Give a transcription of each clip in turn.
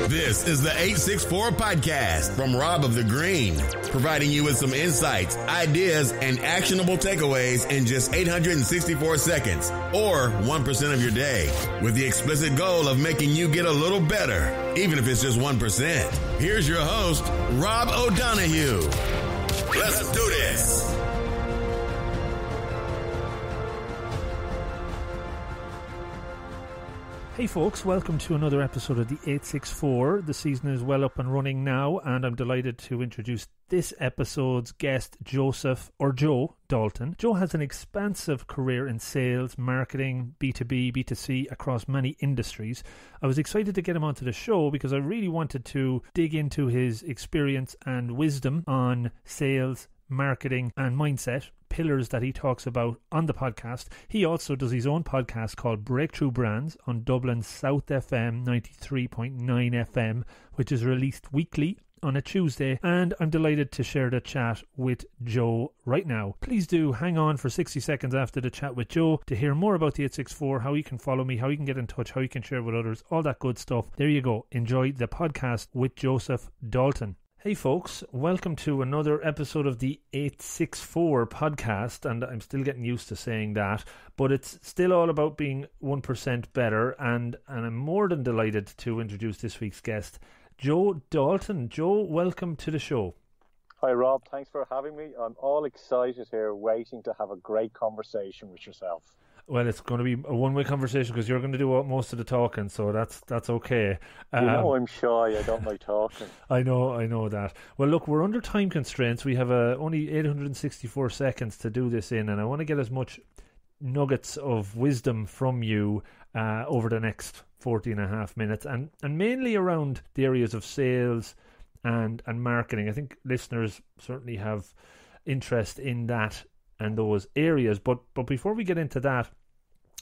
This is the 864 podcast from Rob of the Green, providing you with some insights, ideas, and actionable takeaways in just 864 seconds, or 1% of your day, with the explicit goal of making you get a little better, even if it's just 1%. Here's your host, Rob O'Donoghue. Let's do this. Hey folks, welcome to another episode of the 864. The season is well up and running now, and I'm delighted to introduce this episode's guest, Joseph, or Joe Dalton. Joe has an expansive career in sales, marketing, B2B, B2C across many industries. I was excited to get him onto the show because I really wanted to dig into his experience and wisdom on sales, marketing and mindset, pillars that he talks about on the podcast. He also does his own podcast called Breakthrough Branks on Dublin South FM 93.9 FM, which is released weekly on a Tuesday, and I'm delighted to share the chat with Joe right now. Please do hang on for 60 seconds after the chat with Joe to hear more about the 864, how you can follow me, how you can get in touch, how you can share with others, all that good stuff. There you go. Enjoy the podcast with Joseph Dalton. Hey folks, welcome to another episode of the 864 podcast, and I'm still getting used to saying that, but it's still all about being 1% better, and I'm more than delighted to introduce this week's guest, Joe Dalton. Joe, welcome to the show. Hi Rob, thanks for having me. I'm all excited here, waiting to have a great conversation with yourself. Well, it's going to be a one-way conversation because you're going to do most of the talking, so that's okay. I'm shy. I don't like talking. I know that. Well, look, we're under time constraints. We have only 864 seconds to do this in, and I want to get as much nuggets of wisdom from you over the next 40 and a half minutes, and mainly around the areas of sales and marketing. I think listeners certainly have interest in that and those areas, but before we get into that,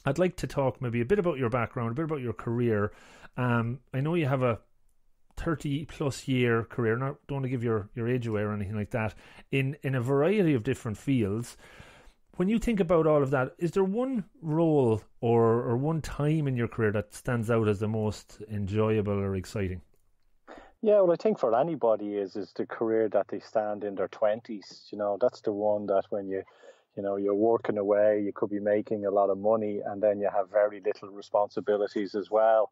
I'd like to talk maybe a bit about your background, a bit about your career. I know you have a 30 plus year career, don't want to give your age away or anything like that, in a variety of different fields. When you think about all of that, is there one role or one time in your career that stands out as the most enjoyable or exciting? Yeah, well, I think for anybody is the career that they stand in their 20s. You know, that's the one that when you're working away, you could be making a lot of money, and then you have very little responsibilities as well.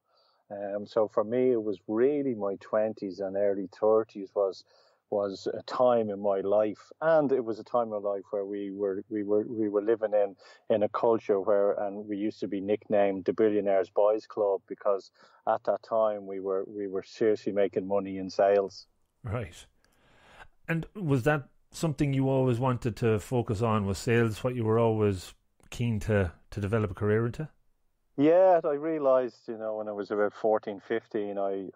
So for me, it was really my 20s and early 30s was a time in my life, and it was a time of life where we were living in a culture and we used to be nicknamed the Billionaires Boys Club, because at that time we were seriously making money in sales. Right. And was that something you always wanted to focus on? Was sales what you were always keen to develop a career into? Yeah, I realised, when I was about 14, 15, I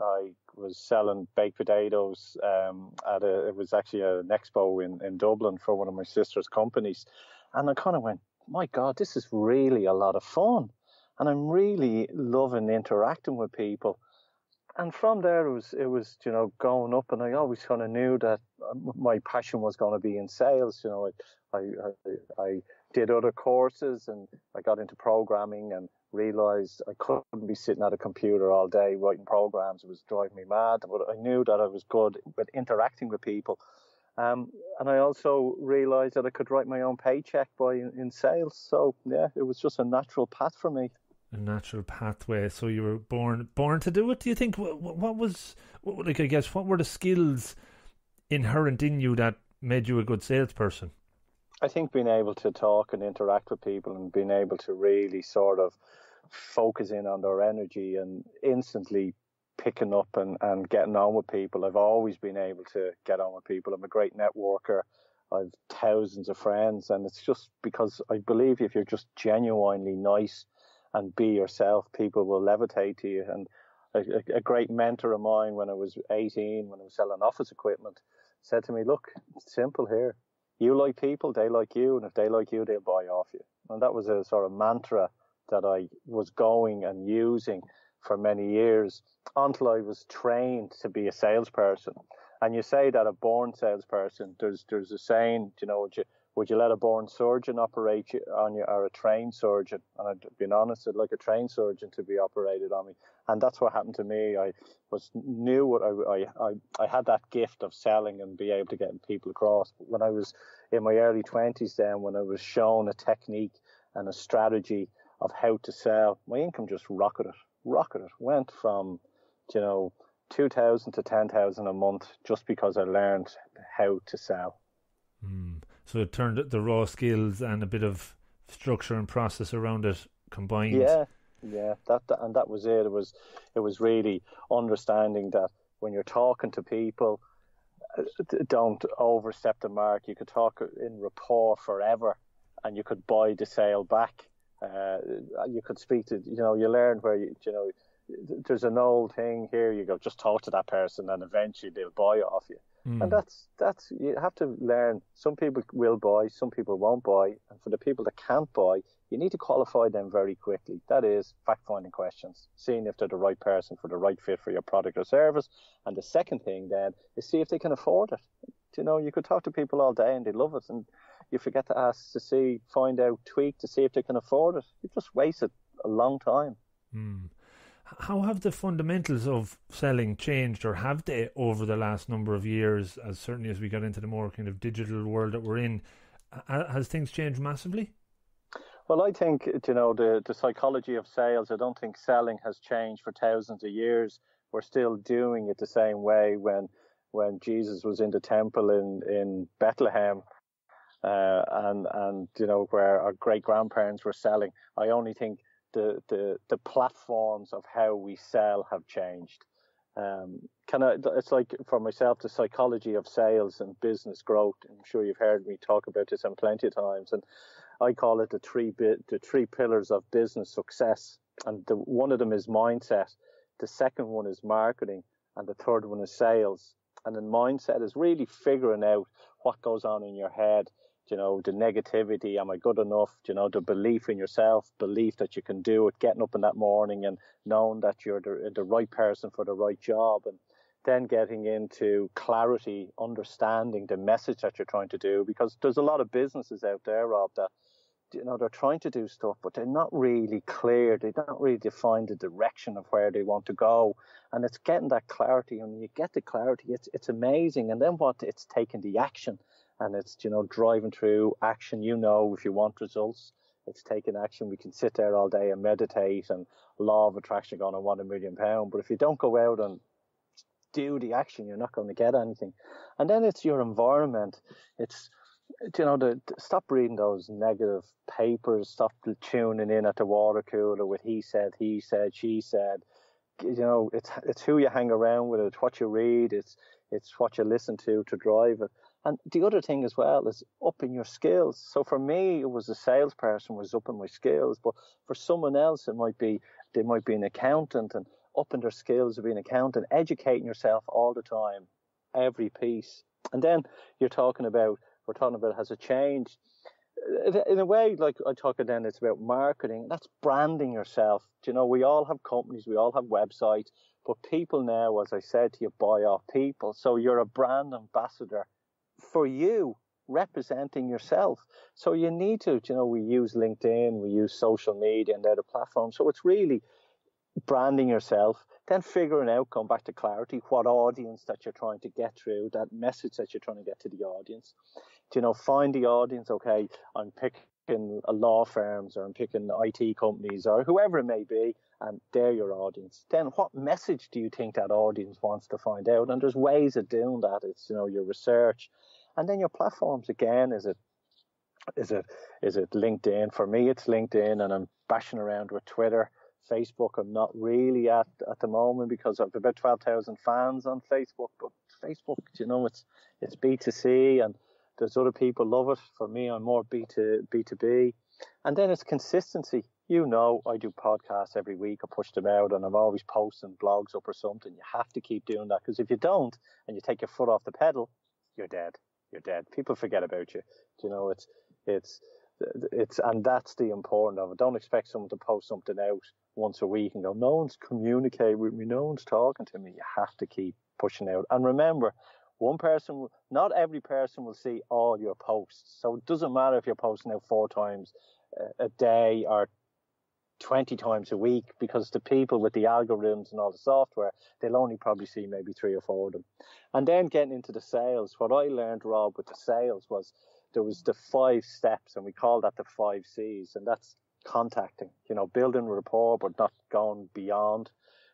was selling baked potatoes it was actually an expo in Dublin for one of my sister's companies. And I kind of went, my God, this is really a lot of fun. And I'm really loving interacting with people. And from there, it was going up, and I always kind of knew that my passion was going to be in sales. I did other courses, and I got into programming and realized I couldn't be sitting at a computer all day writing programs. It was driving me mad, but I knew that I was good with interacting with people. And I also realized that I could write my own paycheck in sales. So yeah, it was just a natural path for me. A natural pathway. So you were born to do it. Do you think what were the skills inherent in you that made you a good salesperson? I think being able to talk and interact with people and being able to really sort of focus in on their energy and instantly picking up and getting on with people. I've always been able to get on with people. I'm a great networker. I've thousands of friends, and it's just because I believe if you're just genuinely nice and be yourself, people will levitate to you. And a great mentor of mine when I was 18, when I was selling office equipment, said to me, look, it's simple here. You like people, they like you, and if they like you, they'll buy off you. And that was a sort of mantra that I was going and using for many years until I was trained to be a salesperson. And you say that a born salesperson, there's a saying, would you let a born surgeon operate on you, or a trained surgeon? And I'd been honest, I'd like a trained surgeon to be operated on me. And that's what happened to me. I knew what I had that gift of selling and be able to get people across. But when I was in my early 20s then, when I was shown a technique and a strategy of how to sell, my income just rocketed. Went from, 2,000 to 10,000 a month just because I learned how to sell. So it turned the raw skills and a bit of structure and process around it combined. Yeah, that was it. It was really understanding that when you're talking to people, don't overstep the mark. You could talk in rapport forever, and you could buy the sale back. You could speak to, you learn where there's an old thing here. You go, just talk to that person, and eventually they'll buy it off you. And that's you have to learn. Some people will buy, some people won't buy, and for the people that can't buy, you need to qualify them very quickly. That is fact-finding questions, seeing if they're the right person for the right fit for your product or service. And the second thing then is see if they can afford it. You could talk to people all day and they love it, and you forget to ask to find out, tweak to see if they can afford it. You just wasted a long time. How have the fundamentals of selling changed, or have they, over the last number of years, as certainly as we got into the more kind of digital world that we're in? Has things changed massively? Well, I think, the psychology of sales, I don't think selling has changed for thousands of years. We're still doing it the same way. When Jesus was in the temple in Bethlehem, and where our great grandparents were selling, I only think the platforms of how we sell have changed. It's like, for myself, the psychology of sales and business growth. I'm sure you've heard me talk about this plenty of times, and I call it the three pillars of business success. And one of them is mindset, the second one is marketing, and the third one is sales. And then mindset is really figuring out what goes on in your head. The negativity, am I good enough? The belief in yourself, belief that you can do it, getting up in that morning and knowing that you're the right person for the right job. And then getting into clarity, understanding the message that you're trying to do. Because there's a lot of businesses out there, Rob, that, they're trying to do stuff, but they're not really clear. They don't really define the direction of where they want to go. And it's getting that clarity. And when you get the clarity, it's amazing. And then it's taking the action. And it's, driving through action. If you want results, it's taking action. We can sit there all day and meditate and law of attraction going, I want £1 million. But if you don't go out and do the action, you're not going to get anything. And then it's your environment. It's, stop reading those negative papers. Stop tuning in at the water cooler with he said, she said. It's who you hang around with. It's what you read. It's what you listen to drive it. And the other thing as well is upping your skills. So for me, it was a salesperson was upping my skills, but for someone else, they might be an accountant and upping their skills of being an accountant, educating yourself all the time, every piece. And then we're talking about has it changed? In a way, like I talk then, it's about marketing. That's branding yourself. We all have companies, we all have websites, but people now, as I said to you, buy off people. So you're a brand ambassador for you, representing yourself. So you need to, we use LinkedIn, we use social media and other platforms. So it's really branding yourself, then figuring out, going back to clarity, what audience that you're trying to get through, that message that you're trying to get to the audience. Find the audience. Okay, I'm picking law firms, or I'm picking IT companies, or whoever it may be, and they're your audience. Then what message do you think that audience wants to find out? And there's ways of doing that. It's, your research. And then your platforms, again, is it LinkedIn? For me, it's LinkedIn, and I'm bashing around with Twitter. Facebook, I'm not really at the moment, because I've about 12,000 fans on Facebook. But Facebook, it's B2C, and there's other people love it. For me, I'm more B2B. And then it's consistency. I do podcasts every week. I push them out, and I'm always posting blogs up or something. You have to keep doing that, because if you don't, and you take your foot off the pedal, you're dead. You're dead. People forget about you. It's and that's the important of it. Don't expect someone to post something out once a week and go, no one's communicating with me, no one's talking to me. You have to keep pushing out. And remember, Not every person will see all your posts. So it doesn't matter if you're posting out 4 times a day or 20 times a week, because the people with the algorithms and all the software, they'll only probably see maybe 3 or 4 of them. And then getting into the sales, what I learned, Rob, with the sales was there was the 5 steps, and we call that the 5 C's, and that's contacting, building rapport, but not going beyond.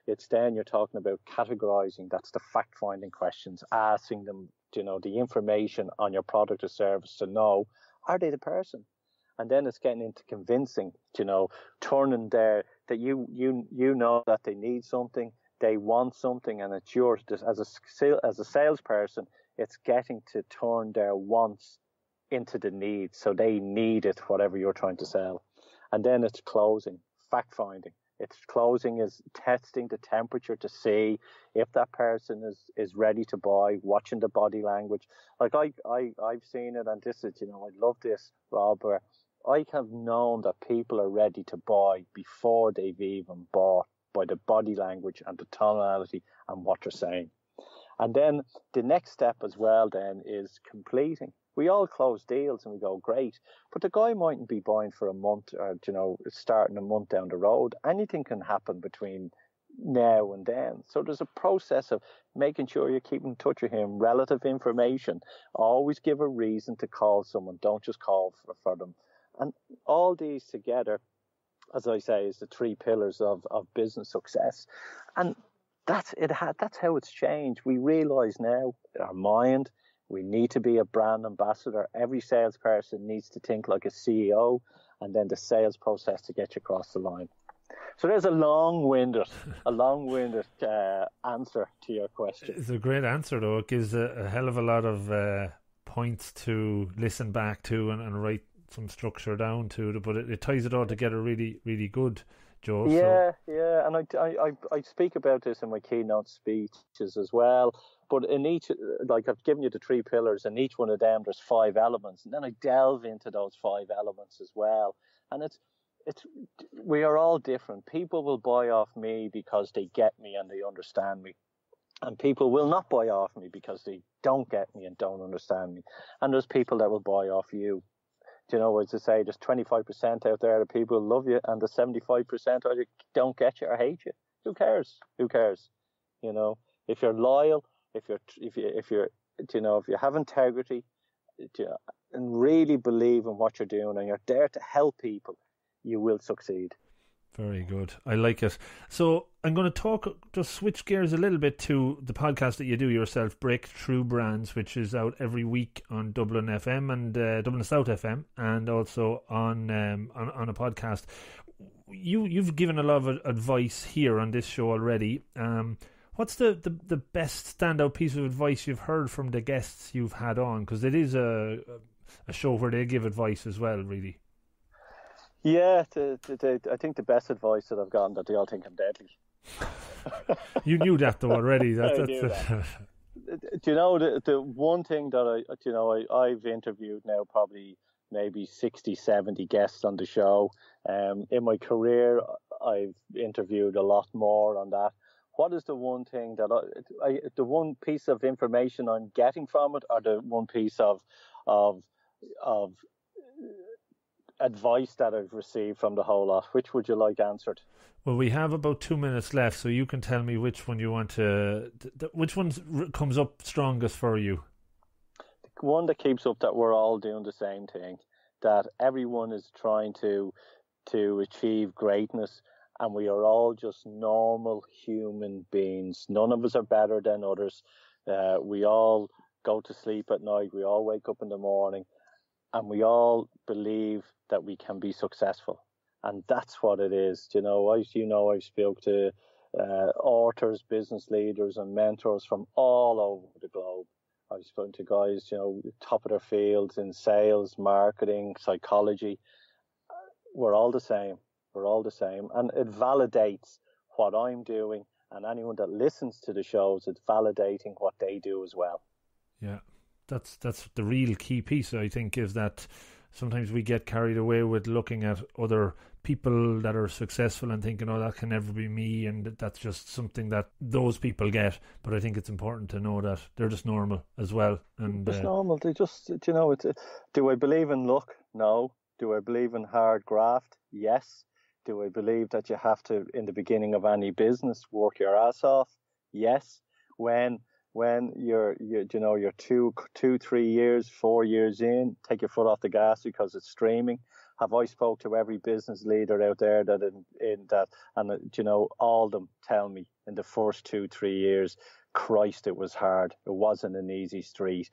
It's then you're talking about categorizing. That's the fact-finding questions, asking them, the information on your product or service to know, are they the person? And then it's getting into convincing, turning there that you know that they need something, they want something, and it's yours. As a salesperson, it's getting to turn their wants into the needs. So they need it, whatever you're trying to sell. And then it's closing, fact-finding. It's closing is testing the temperature to see if that person is ready to buy, watching the body language. Like I've seen it, and this is, I love this, Rob, where I have known that people are ready to buy before they've even bought, by the body language and the tonality and what they're saying. And then the next step as well then is completing. We all close deals and we go, great. But the guy mightn't be buying for a month or, starting a month down the road. Anything can happen between now and then. So there's a process of making sure you keep in touch with him, relative information. Always give a reason to call someone. Don't just call for them. And all these together, as I say, is the 3 pillars of business success. And that's how it's changed. We realize now, our mind, we need to be a brand ambassador. Every salesperson needs to think like a CEO, and then the sales process to get you across the line. So there's a long-winded answer to your question. It's a great answer, though. It gives a hell of a lot of points to listen back to and write some structure down to, but it ties it all together really, really good, Joe. Yeah, and I speak about this in my keynote speeches as well. But in each, like I've given you the 3 pillars, and each one of them there's 5 elements, and then I delve into those 5 elements as well. And we are all different. People will buy off me because they get me and they understand me, and people will not buy off me because they don't get me and don't understand me. And there's people that will buy off you. As I say, there's 25% out there that people love you, and the 75% either don't get you or hate you. Who cares? If you're loyal, if you have integrity, and really believe in what you're doing, and you're there to help people, you will succeed. Very good. I like it. So I'm going to just switch gears a little bit to the podcast that you do yourself, Breakthrough Branks, which is out every week on Dublin FM and Dublin South FM, and also on a podcast. You've given a lot of advice here on this show already. What's the best standout piece of advice you've heard from the guests you've had on? Because it is a show where they give advice as well, really. Yeah, I think the best advice that I've gotten, that they all think I'm deadly. You knew that though already. I knew that. The one thing that I've interviewed now probably maybe 60, 70 guests on the show. In my career, I've interviewed a lot more on that. What is the one thing that the one piece of information I'm getting from it, or the one piece of advice that I've received from the whole lot? Which would you like answered? Well, we have about 2 minutes left, so you can tell me which one you want to. Which one comes up strongest for you? The one that keeps up that we're all doing the same thing, that everyone is trying to achieve greatness, and we are all just normal human beings. None of us are better than others. We all go to sleep at night. We all wake up in the morning, and we all believe that we can be successful. And that's what it is. I've spoke to authors, business leaders and mentors from all over the globe. I've spoken to guys, top of their fields in sales, marketing, psychology. We're all the same. We're all the same. And it validates what I'm doing, and anyone that listens to the shows, it's validating what they do as well. Yeah. That's the real key piece, I think, is that sometimes we get carried away with looking at other people that are successful and thinking, oh, that can never be me, and that's just something that those people get. But I think it's important to know that they're just normal as well. And it's normal. They just, do I believe in luck? No. Do I believe in hard graft? Yes. Do I believe that you have to, in the beginning of any business, work your ass off? Yes. When you're 2, 3 years, 4 years in, take your foot off the gas because it's streaming. Have I spoke to every business leader out there that all of them tell me in the first 2, 3 years, Christ, it was hard. It wasn't an easy street.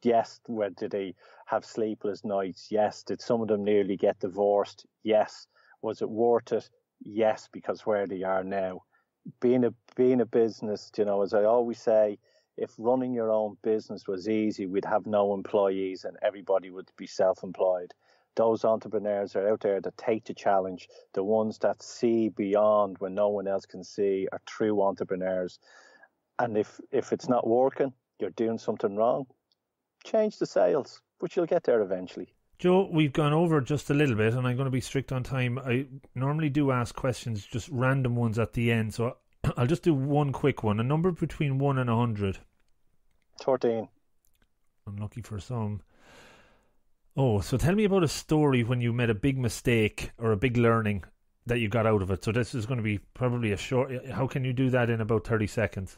Yes, did they have sleepless nights? Yes. Did some of them nearly get divorced? Yes. Was it worth it? Yes, because where they are now. Being a business, as I always say, if running your own business was easy, we'd have no employees and everybody would be self-employed. Those entrepreneurs are out there that take the challenge. The ones that see beyond when no one else can see are true entrepreneurs. And if it's not working, you're doing something wrong, change the sales, but you'll get there eventually. Joe, we've gone over just a little bit and I'm going to be strict on time. I normally do ask questions, just random ones at the end. So I'll just do one quick one. A number between 1 and 100. 13. Unlucky for some. Oh, so tell me about a story when you made a big mistake or a big learning that you got out of it. So this is going to be probably a short... How can you do that in about 30 seconds?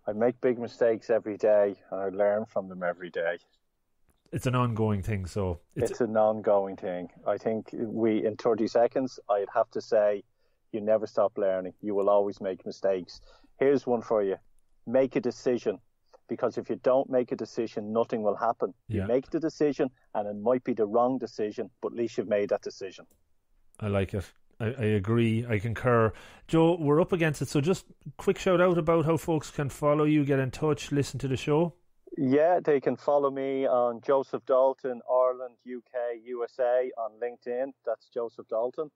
I make big mistakes every day and I learn from them every day. It's an ongoing thing, so... It's an ongoing thing. I think in 30 seconds, I'd have to say, you never stop learning. You will always make mistakes. Here's one for you. Make a decision. Because if you don't make a decision, nothing will happen. Yeah. You make the decision, and it might be the wrong decision, but at least you've made that decision. I like it. I agree. I concur. Joe, we're up against it, so just quick shout out about how folks can follow you, get in touch, listen to the show. Yeah, they can follow me on Joseph Dalton, Ireland, UK, USA on LinkedIn. That's Joseph Dalton.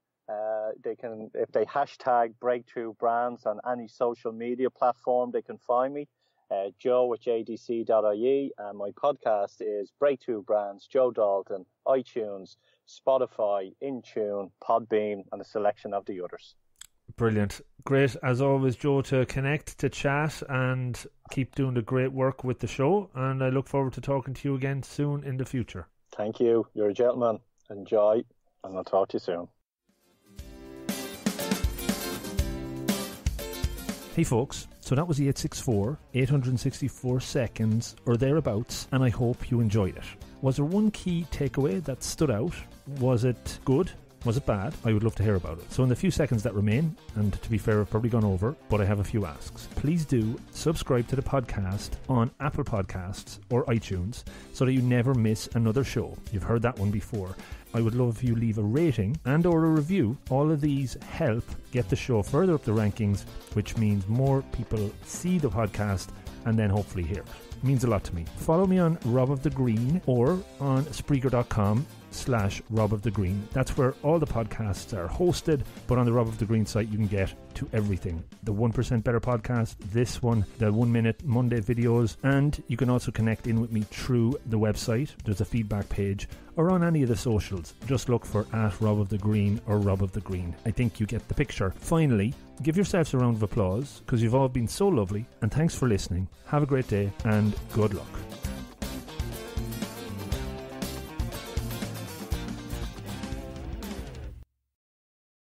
They can, if they hashtag Breakthrough Branks on any social media platform, they can find me. joe@jdc.ie, and my podcast is Breakthrough Branks, Joe Dalton, iTunes, Spotify, Intune, Podbean, and a selection of the others. Brilliant. Great, as always, Joe, to connect, to chat, and keep doing the great work with the show, and I look forward to talking to you again soon in the future. Thank you. You're a gentleman. Enjoy, and I'll talk to you soon. Hey folks, so that was the 864, 864 seconds or thereabouts, and I hope you enjoyed it. Was there one key takeaway that stood out? Was it good? Was it bad? I would love to hear about it. So in the few seconds that remain, and to be fair, I've probably gone over, but I have a few asks. Please do subscribe to the podcast on Apple Podcasts or iTunes so that you never miss another show. You've heard that one before. I would love if you leave a rating and or a review. All of these help get the show further up the rankings, which means more people see the podcast and then hopefully hear it. It means a lot to me. Follow me on Rob of the Green or on Spreaker.com/Rob of the Green. That's where all the podcasts are hosted, but on the Rob of the Green site you can get to everything. The 1% Better podcast, this one, the 1 minute Monday videos, and you can also connect in with me through the website. There's a feedback page, or on any of the socials. Just look for @RobOfTheGreen or Rob of the Green. I think you get the picture. Finally, give yourselves a round of applause because you've all been so lovely, and thanks for listening. Have a great day and good luck.